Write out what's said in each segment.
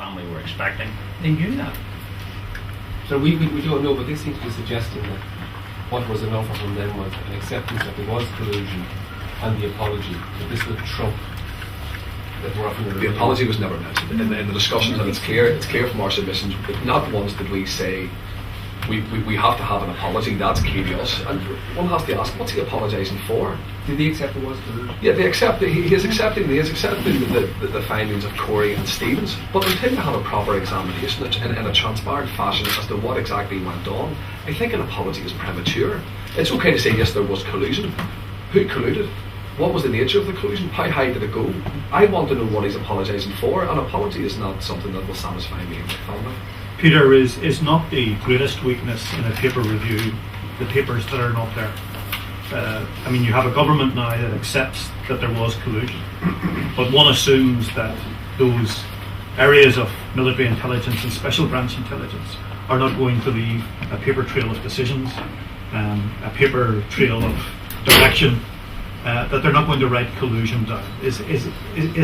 family were expecting. They knew that. So we don't know, but this seems to be suggesting that what was an offer from them was an acceptance that there was collusion and the apology, that this would trump that we're offering. The apology was never mentioned in the discussions, and it's clear from our submissions, but not once did we say we have to have an apology. That's key to us, and one has to ask, what's he apologising for? Did they accept it was collusion? Yeah, they accept. He is accepting the findings of Corey and Stevens, but until they have a proper examination in a transparent fashion as to what exactly went on, I think an apology is premature. It's okay to say yes, there was collusion. Who colluded? What was the nature of the collusion? How high did it go? I want to know what he's apologising for. An apology is not something that will satisfy me and my family. Peter, is not the greatest weakness in a paper review the papers that are not there? I mean, you have a government now that accepts that there was collusion, but one assumes that those areas of military intelligence and special branch intelligence are not going to leave a paper trail of decisions, a paper trail of direction, that they're not going to write collusion down. Is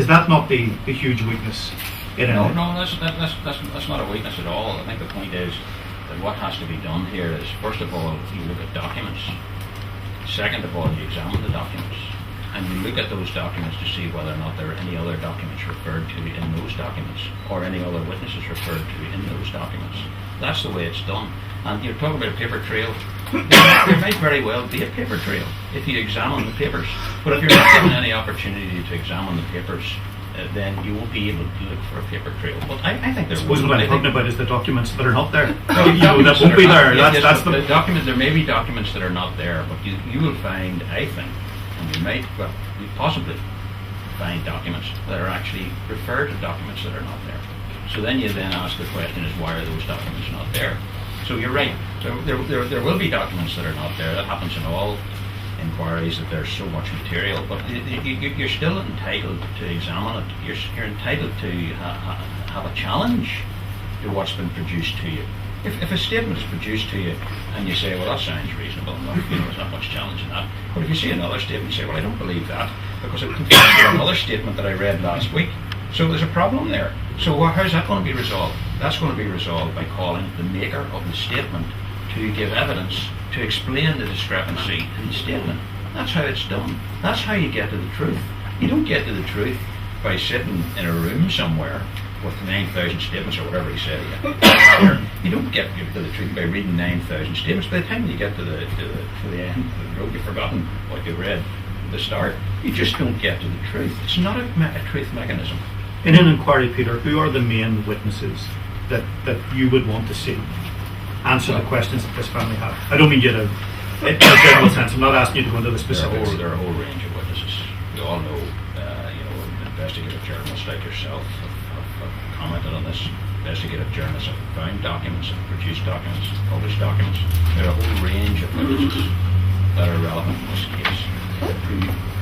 that not the huge weakness? No, that's not a weakness at all. I think the point is that what has to be done here is, first of all, you look at documents. Second of all, you examine the documents, and you look at those documents to see whether or not there are any other documents referred to in those documents, or any other witnesses referred to in those documents. That's the way it's done. And you're talking about a paper trail. There might very well be a paper trail if you examine the papers. But if you're not given any opportunity to examine the papers, then you won't be able to look for a paper trail. But I think there was. What I'm talking about is the documents that are not there. That won't be there. That's the document. There may be documents that are not there, but you will find, I think, and you possibly find documents that are actually referred to documents that are not there. So then you then ask the question is, why are those documents not there? So you're right. There will be documents that are not there. That happens in all inquiries, that there's so much material, but you're still entitled to examine it. You're entitled to have a challenge to what's been produced to you. If a statement is produced to you and you say, well, that sounds reasonable enough, there's not much challenge in that. But if you see another statement, you say, well, I don't believe that because it conflicts with another statement that I read last week. So there's a problem there. So how's that going to be resolved? That's going to be resolved by calling the maker of the statement to give evidence to explain the discrepancy in the statement. That's how it's done. That's how you get to the truth. You don't get to the truth by sitting in a room somewhere with 9,000 statements or whatever he said. You don't get to the truth by reading 9,000 statements. By the time you get to the end of the road, you've forgotten what you read at the start. You just don't get to the truth. It's not a truth mechanism. In an inquiry, Peter, who are the main witnesses that you would want to see answer the questions that this family have? I don't mean you to, in a general sense. I'm not asking you to go into the specifics. There are a whole range of witnesses. We all know, investigative journalists like yourself have commented on this. Investigative journalists have found documents, have produced documents, published documents. There are a whole range of witnesses that are relevant in this case,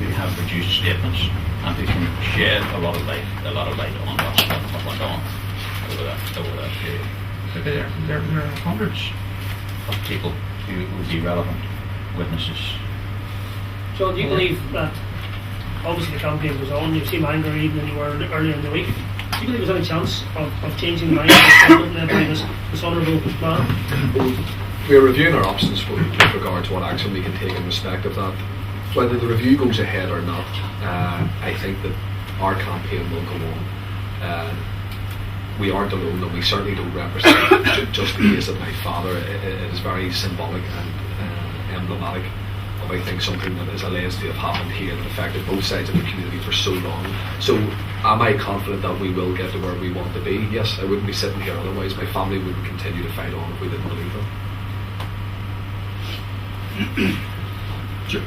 who have produced statements and who can shed a lot of light on what went on over that period. There are hundreds of people who would be relevant witnesses. So do you believe that, obviously the campaign was on, you've seen anger even when you were earlier in the week, do you believe there's any chance of changing the mind of this government led by this honourable man? We are reviewing our options with regard to what action we can take in respect of that. Whether the review goes ahead or not, I think that our campaign will go on. We aren't alone, and we certainly don't represent just the case of my father. It is very symbolic and emblematic of, I think, something that is alleged to have happened here that affected both sides of the community for so long. So am I confident that we will get to where we want to be? Yes, I wouldn't be sitting here otherwise. My family wouldn't continue to fight on if we didn't believe it.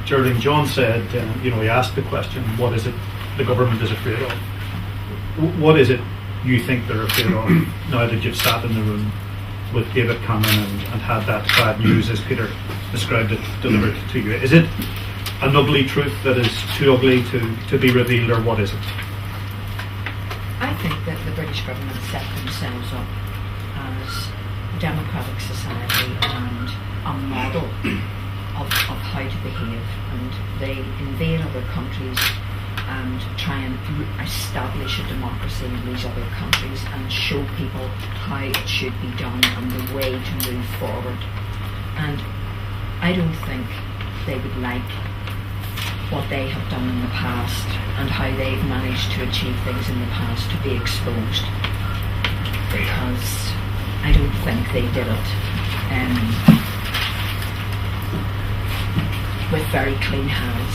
Geraldine, John said, he asked the question, what is it the government is afraid of? What is it you think they're afraid of now that you've sat in the room with David Cameron and had that bad news, as Peter described it, delivered to you? Is it an ugly truth that is too ugly to be revealed, or what is it? I think that the British government set themselves up as a democratic society and a model of how to behave, and they invade other countries and try and establish a democracy in these other countries and show people how it should be done and the way to move forward. And I don't think they would like what they have done in the past and how they've managed to achieve things in the past to be exposed, because I don't think they did it with very clean hands.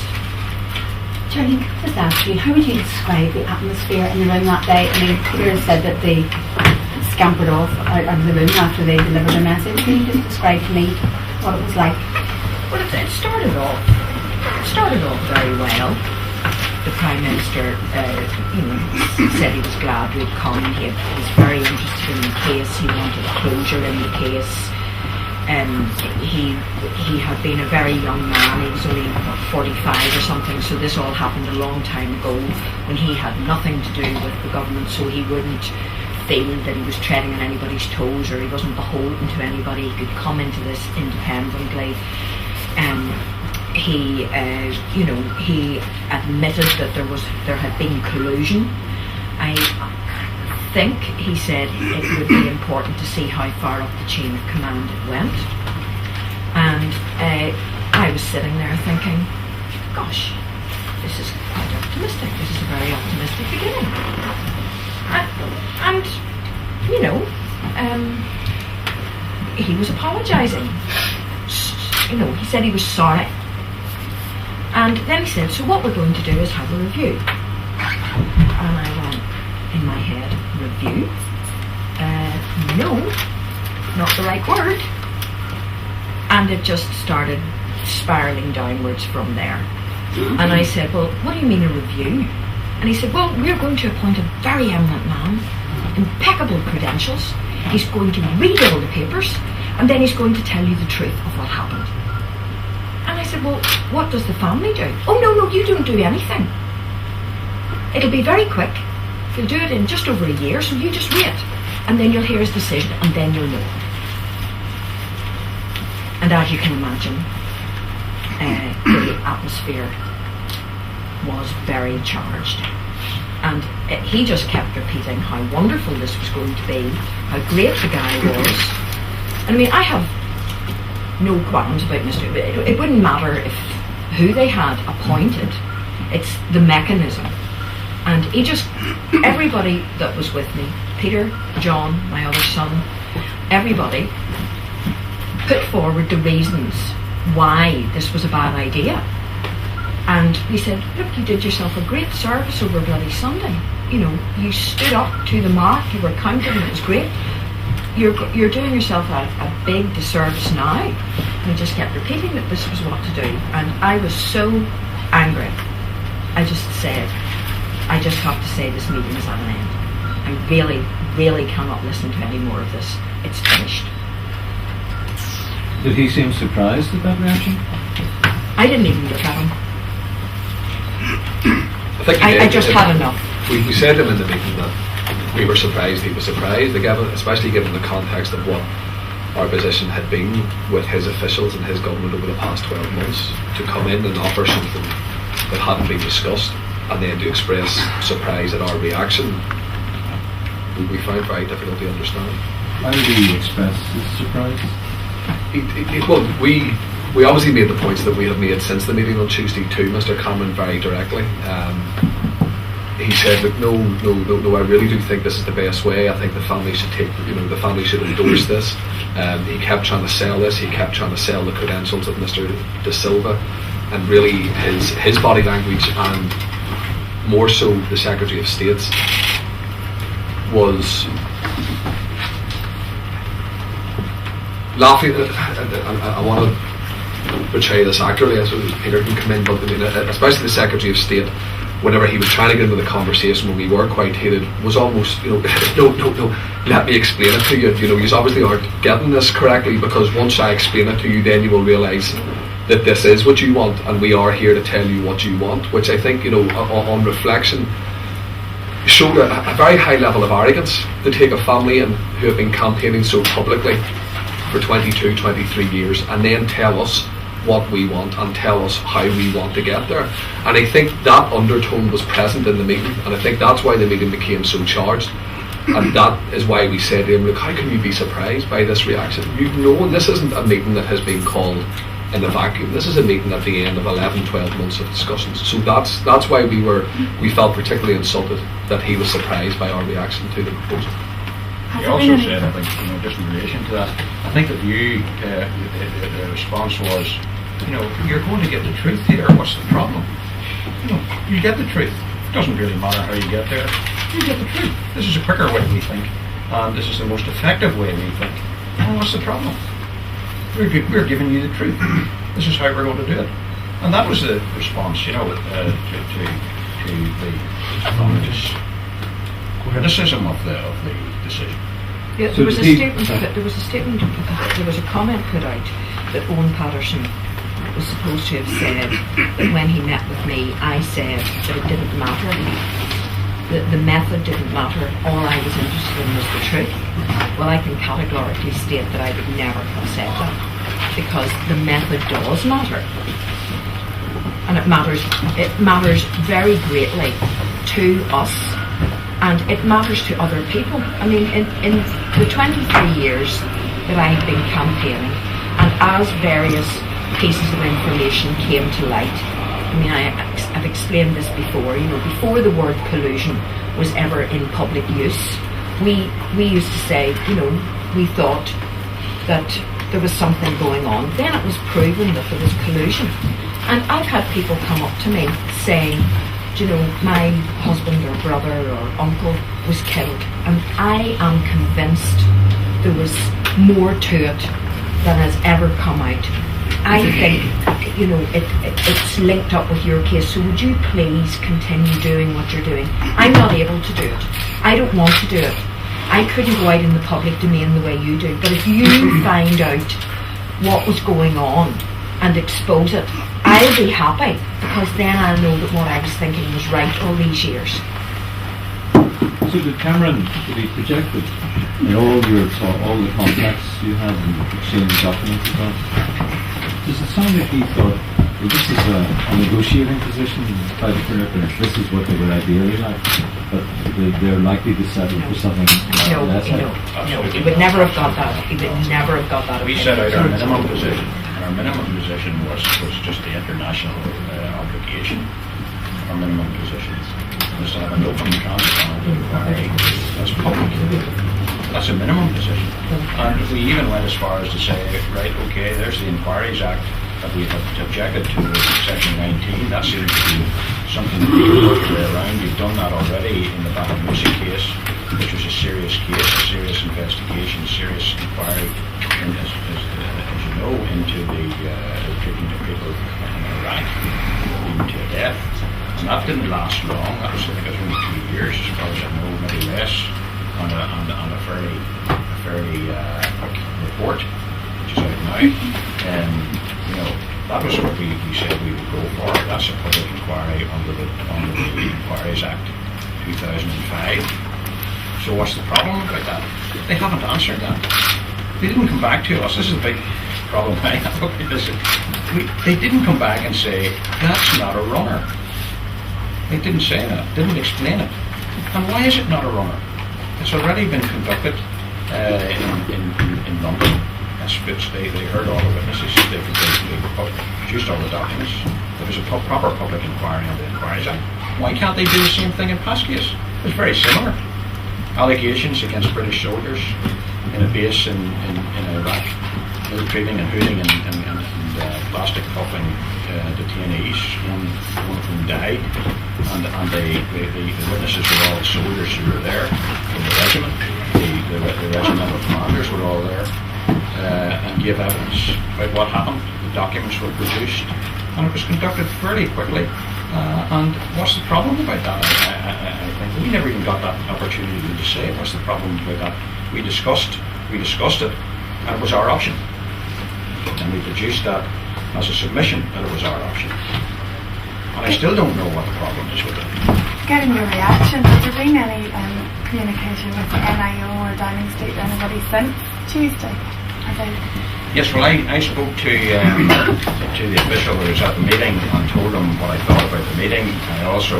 Charlie, can I just ask you, how would you describe the atmosphere in the room that day? I mean, Peter has said that they scampered off out of the room after they delivered their message. Can you just describe to me what it was like? Well, it started off very well. The Prime Minister, said he was glad we'd come. He was very interested in the case. He wanted closure in the case. He had been a very young man. He was only 45 or something. So this all happened a long time ago when he had nothing to do with the government. So he wouldn't feel that he was treading on anybody's toes, or he wasn't beholden to anybody. He could come into this independently. He admitted that there had been collusion. I think he said it would be important to see how far up the chain of command it went. And I was sitting there thinking, gosh, this is quite optimistic. This is a very optimistic beginning. And he was apologising. He said he was sorry. And then he said, so what we're going to do is have a review. And I went, in my head, review? No, not the right word. And it just started spiralling downwards from there. And I said, well, what do you mean a review? And he said, well, we're going to appoint a very eminent man, impeccable credentials. He's going to read all the papers, and then he's going to tell you the truth of what happened. And I said, well, what does the family do? Oh, no, you don't do anything. It'll be very quick. He'll do it in just over a year, so you just wait. And then you'll hear his decision, and then you'll know. And as you can imagine, the atmosphere was very charged. And he just kept repeating how wonderful this was going to be, how great the guy was. And I mean, I have no qualms about Mr. It wouldn't matter who they had appointed. It's the mechanism. And he just, everybody that was with me, Peter, John, my other son, everybody put forward the reasons why this was a bad idea. And we said, look, you did yourself a great service over bloody Sunday. You stood up to the mark, you were counted, and it was great. You're doing yourself a big disservice now. And he just kept repeating that this was what to do. And I was so angry. I just said, I just have to say this meeting is at an end. I really, really cannot listen to any more of this. It's finished. Did he seem surprised at that reaction? I didn't even look at him. I just had enough. We said to him in the meeting that we were surprised he was surprised, especially given the context of what our position had been with his officials and his government over the past 12 months, to come in and offer something that hadn't been discussed and then to express surprise at our reaction. We found very difficult to understand. How did he express his surprise? We obviously made the points that we have made since the meeting on Tuesday to Mr. Cameron very directly. He said that no, I really do think this is the best way. I think the family should the family should endorse this. He kept trying to sell this. He kept trying to sell the credentials of Mr. De Silva, and really his body language, and more so the Secretary of State's, was laughing. I want to portray this accurately, I suppose Peter can come in, but especially the Secretary of State, whenever he was trying to get into the conversation when we were quite heated, was almost, no, let me explain it to you. You obviously aren't getting this correctly, because once I explain it to you, then you will realise that this is what you want, and we are here to tell you what you want, which I think, on reflection, showed a very high level of arrogance to take a family in who have been campaigning so publicly for 22, 23 years, and then tell us what we want and tell us how we want to get there. And I think that undertone was present in the meeting, and I think that's why the meeting became so charged. And that is why we said to him, look, how can you be surprised by this reaction? You know, this isn't a meeting that has been called in a vacuum. This is a meeting at the end of 11, 12 months of discussions. So that's why we felt particularly insulted that he was surprised by our reaction to the proposal. He also said, I think, just in relation to that, I think the view, the response was, you're going to get the truth here. What's the problem? You get the truth. It doesn't really matter how you get there. You get the truth. This is a quicker way, we think. This is the most effective way, we think. And what's the problem? We're giving you the truth. This is how we're going to do it. And that was the response, to the criticism of the decision. Yeah, there was a statement. There was a comment put out that Owen Patterson was supposed to have said that when he met with me, I said that it didn't matter. The method didn't matter. All I was interested in was the truth. Well, I can categorically state that I would never have said that, because the method does matter, and it matters very greatly to us, and it matters to other people. I mean, in the 23 years that I have been campaigning, and as various pieces of information came to light, I mean, I've explained this before, before the word collusion was ever in public use, we used to say, we thought that there was something going on. Then it was proven that there was collusion. And I've had people come up to me saying, my husband or brother or uncle was killed, and I am convinced there was more to it than has ever come out. I think, it's linked up with your case, so would you please continue doing what you're doing? I'm not able to do it. I don't want to do it. I couldn't go out in the public domain the way you do, but if you find out what was going on and expose it, I'll be happy, because then I'll know that what I was thinking was right all these years. So did Cameron, did he project it in all the contacts you had and exchange documents and stuff? Does it sound like he thought, well, this is a negotiating position by the Finucane, if this is what they would ideally like, but they're likely to settle for something less? No, he would never have got that. He would never have got that. We set out our minimum position, and our minimum position was just the international obligation. Our minimum position was to have an open transparent inquiry that's public. That's a minimum position. And we even went as far as to say, right, okay, there's the Inquiries Act that we have objected to, Section 19. That seems to be something that we can work our way around. We've done that already in the Ballamusi case, which was a serious case, a serious investigation, a serious inquiry, and as you know, into the treatment of people in Iraq, leading to death. And that didn't last long. That was, I think, it was only 2 years, as far as I know, maybe less, on a fairly quick report, which is out now. That was what we said we would go for. That's a public inquiry under the Inquiries Act 2005. So what's the problem about that? They haven't answered that. They didn't come back to us. This is a big problem I have. They didn't come back and say, that's not a runner. They didn't say that, didn't explain it. And why is it not a runner? It's already been conducted in London. They heard all the witnesses, they produced all the documents. There was a proper public inquiry on the Inquiries Act. Why can't they do the same thing in Pasquias? It's very similar. Allegations against British soldiers in a base in Iraq, mistreating and hooting and plastic cuffing detainees. One of them died, and the witnesses were all soldiers who were there in the regiment. The regimental commanders were all there. And gave evidence about what happened. The documents were produced, and it was conducted fairly quickly. And what's the problem about that? I think we never even got that opportunity to say what's the problem about that. We discussed it, and it was our option, and we produced that as a submission that it was our option. And I still don't know what the problem is with it. Getting your reaction, has there been any communication with the NIO or Downing Street or anybody since Tuesday? Yes, well, I spoke to the official who was at the meeting and told him what I thought about the meeting. I also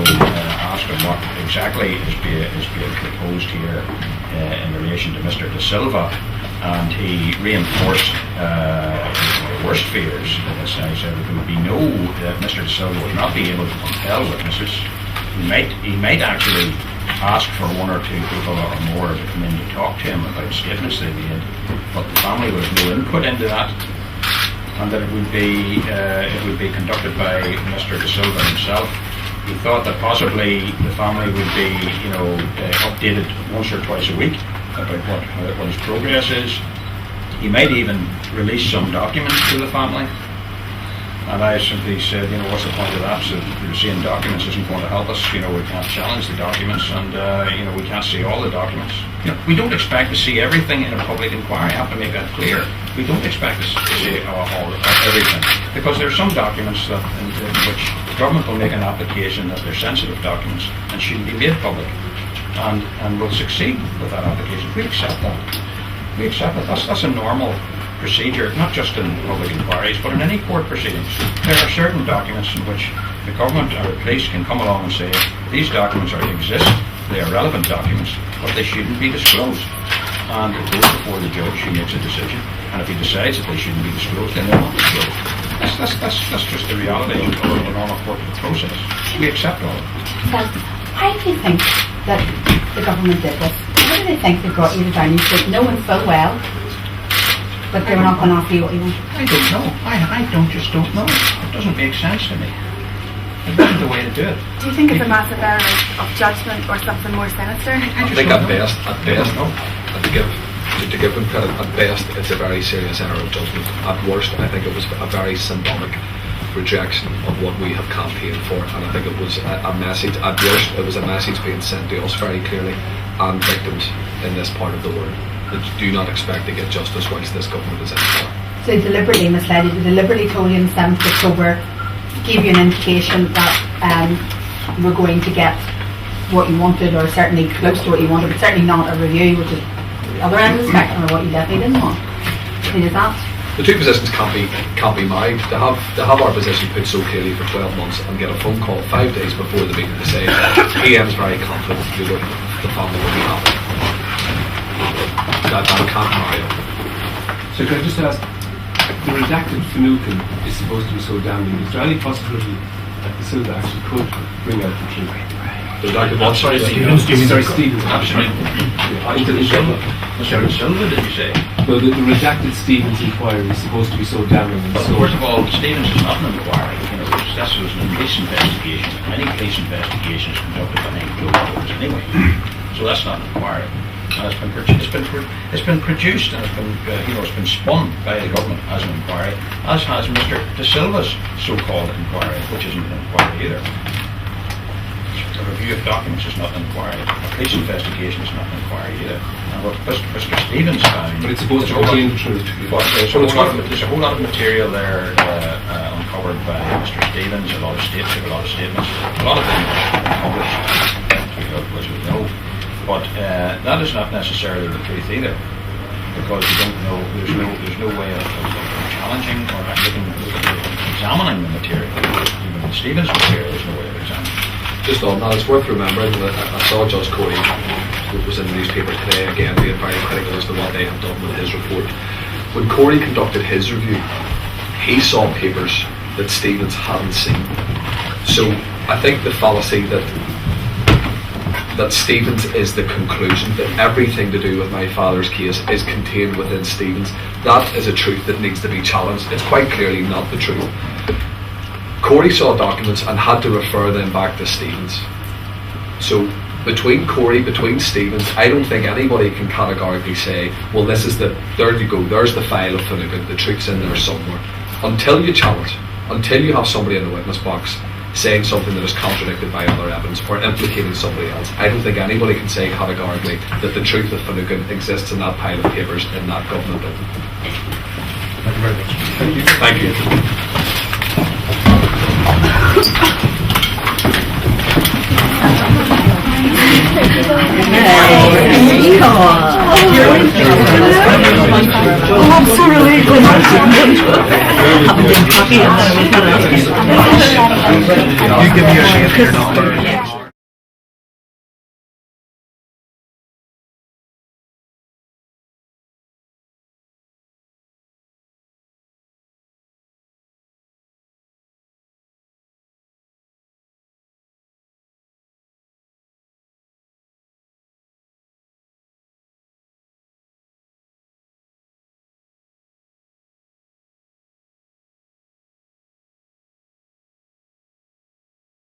asked him what exactly is being proposed here in relation to Mr. De Silva, and he reinforced my worst fears. I said there would be that Mr. De Silva would not be able to compel witnesses. He might actually ask for one or two people or more to come in to talk to him about statements they made, but the family would have no input into that, and that it would be conducted by Mr. De Silva himself. He thought that possibly the family would be, updated once or twice a week about what his progress is. He might even release some documents to the family. And I simply said, what's the point of that? So seeing documents isn't going to help us. We can't challenge the documents, and we can't see all the documents. We don't expect to see everything in a public inquiry. I have to make that clear. We don't expect to see everything, because there are some documents that in which the government will make an application that they're sensitive documents and shouldn't be made public, and will succeed with that application. We accept that. We accept that. That's a normal procedure, not just in public inquiries, but in any court proceedings. There are certain documents in which the government or the police can come along and say, these documents exist, they are relevant documents, but they shouldn't be disclosed. And it goes before the judge who makes a decision, and if he decides that they shouldn't be disclosed, then they're not disclosed. That's just the reality of a normal court process. We accept all of it. So, why do you think that the government did this? Why do they think they brought you to Downing Street knowing full well but they were not going to offer you what you wanted? I don't know. I just don't know. It doesn't make sense to me. It wasn't the way to do it. Do you think it's a massive error of judgment or something more sinister? I think at best, and to give them credit, at best it's a very serious error of judgment. At worst, I think it was a very symbolic rejection of what we have campaigned for, and I think it was a message. At worst, it was a message being sent to us very clearly, and victims in this part of the world, that do not expect to get justice once this government is in power. So they deliberately misled you, they deliberately told you on the 7th of October, gave you an indication that you were going to get what you wanted, or certainly close to what you wanted, but certainly not a review, which is the other end of the spectrum, or what you definitely didn't want. I mean, is that? The two positions can't be married. To have our position put so clearly for 12 months and get a phone call 5 days before the meeting to say PM's very confident the family will be happy. That can't marry up. So can I just ask, the redacted Finucane is supposed to be so damning. Is there any possibility that the Silva actually could bring out the truth? The redacted what? Sorry, Stevens. Absolutely. Mr. Silva, did you say? No, the redacted Stevens inquiry is supposed to be so damning. And Well, so first of all, Stevens is not an inquiry. That was an police investigation. Any police investigation is conducted behind closed doors anyway. So that's not an inquiry. And it's been produced and it's been spun by the government as an inquiry, as has Mr. De Silva's so-called inquiry, which isn't an inquiry either. A review of documents is not an inquiry. A police investigation is not an inquiry either. And what Mr. Stevens found, but it's supposed to contain the truth. there's a whole lot of material there uncovered by Mr. Stevens, a lot of statements, a lot of them published, as we know. But that is not necessarily the truth either, because you don't know. There's no way of challenging or examining the material. Even the Stevens material, there's no way of examining. Just on that, it's worth remembering that I saw Judge Corey, who was in the newspaper today, again being very critical as to what they have done with his report. When Corey conducted his review, he saw papers that Stevens hadn't seen. So I think the fallacy that Stevens is the conclusion, that everything to do with my father's case is contained within Stevens, that is a truth that needs to be challenged. It's quite clearly not the truth. Corey saw documents and had to refer them back to Stevens. So between Corey, between Stevens, I don't think anybody can categorically say, well, there you go, there's the file of Finucane, the truth's in there somewhere. Until you challenge, until you have somebody in the witness box saying something that is contradicted by other evidence or implicating somebody else, I don't think anybody can say categorically that the truth of Finucane exists in that pile of papers in that government building. Thank you very much. Thank you. Come on. Oh, I'm so relieved when I'm happy. You give me your name and your number.